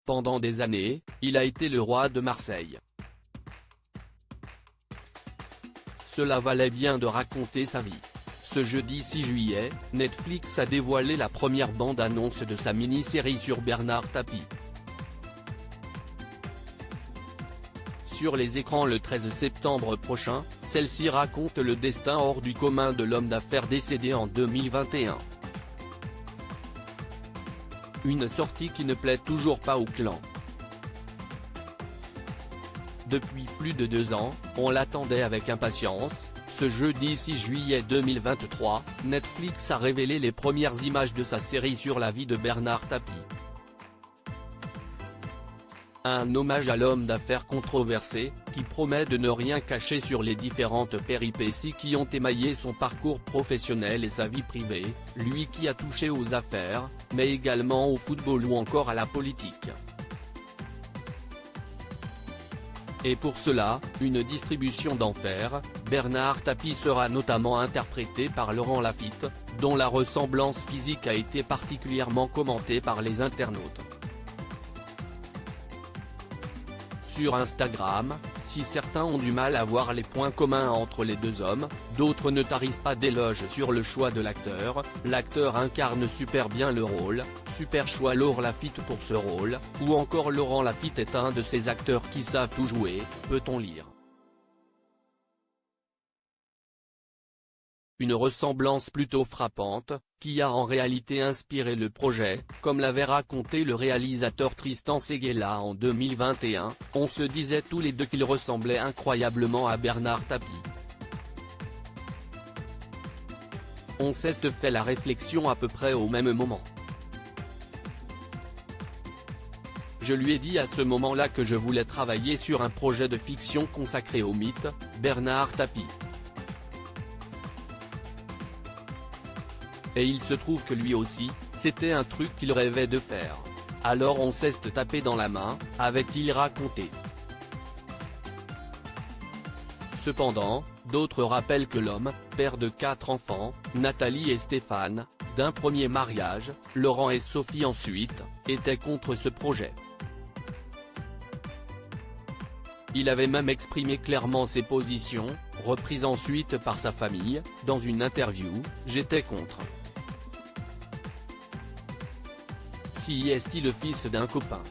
Pendant des années, il a été le roi de Marseille. Cela valait bien de raconter sa vie. Ce jeudi 6 juillet, Netflix a dévoilé la première bande-annonce de sa mini-série sur Bernard Tapie. Sur les écrans le 13 septembre prochain, celle-ci raconte le destin hors du commun de l'homme d'affaires décédé en 2021. Une sortie qui ne plaît toujours pas au clan. Depuis plus de 2 ans, on l'attendait avec impatience. Ce jeudi 6 juillet 2023, Netflix a révélé les premières images de sa série sur la vie de Bernard Tapie. Un hommage à l'homme d'affaires controversé, qui promet de ne rien cacher sur les différentes péripéties qui ont émaillé son parcours professionnel et sa vie privée, lui qui a touché aux affaires, mais également au football ou encore à la politique. Et pour cela, une distribution d'enfer, Bernard Tapie sera notamment interprété par Laurent Lafitte, dont la ressemblance physique a été particulièrement commentée par les internautes. Sur Instagram, si certains ont du mal à voir les points communs entre les deux hommes, d'autres ne tarissent pas d'éloges sur le choix de l'acteur. L'acteur incarne super bien le rôle, super choix Laurent Lafitte pour ce rôle, ou encore Laurent Lafitte est un de ces acteurs qui savent tout jouer, peut-on lire. Une ressemblance plutôt frappante, qui a en réalité inspiré le projet, comme l'avait raconté le réalisateur Tristan Seguela en 2021, on se disait tous les deux qu'il ressemblait incroyablement à Bernard Tapie. On s'est fait la réflexion à peu près au même moment. Je lui ai dit à ce moment-là que je voulais travailler sur un projet de fiction consacré au mythe, Bernard Tapie. Et il se trouve que lui aussi, c'était un truc qu'il rêvait de faire. Alors on s'est tapé dans la main, avait-il raconté. Cependant, d'autres rappellent que l'homme, père de 4 enfants, Nathalie et Stéphane, d'un premier mariage, Laurent et Sophie ensuite, était contre ce projet. Il avait même exprimé clairement ses positions, reprises ensuite par sa famille, dans une interview, « J'étais contre. Si est-il le fils d'un copain.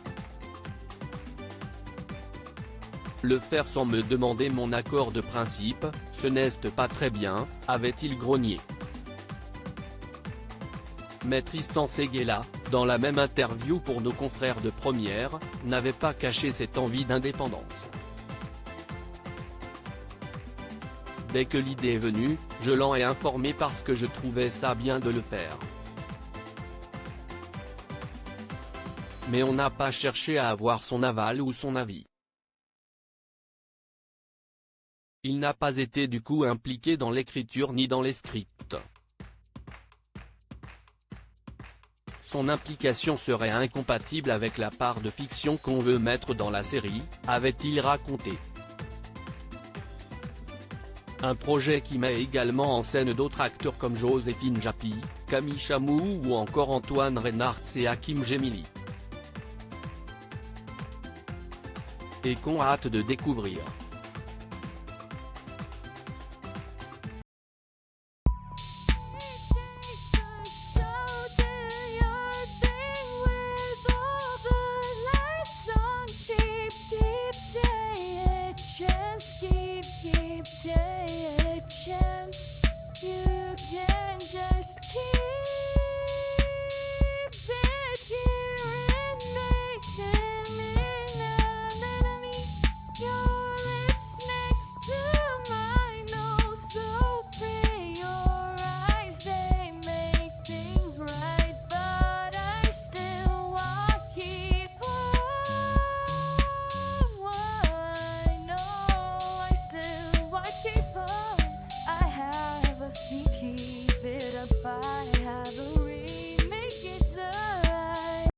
Le faire sans me demander mon accord de principe, ce n'est pas très bien », avait-il grogné. Mais Tristan Seguela, dans la même interview pour nos confrères de Première, n'avait pas caché cette envie d'indépendance. Dès que l'idée est venue, je l'en ai informé parce que je trouvais ça bien de le faire. Mais on n'a pas cherché à avoir son aval ou son avis. Il n'a pas été du coup impliqué dans l'écriture ni dans les scripts. Son implication serait incompatible avec la part de fiction qu'on veut mettre dans la série, avait-il raconté. Un projet qui met également en scène d'autres acteurs comme Joséphine Japy, Camille Chamou ou encore Antoine Reynards et Hakim Gemili. Et qu'on a hâte de découvrir.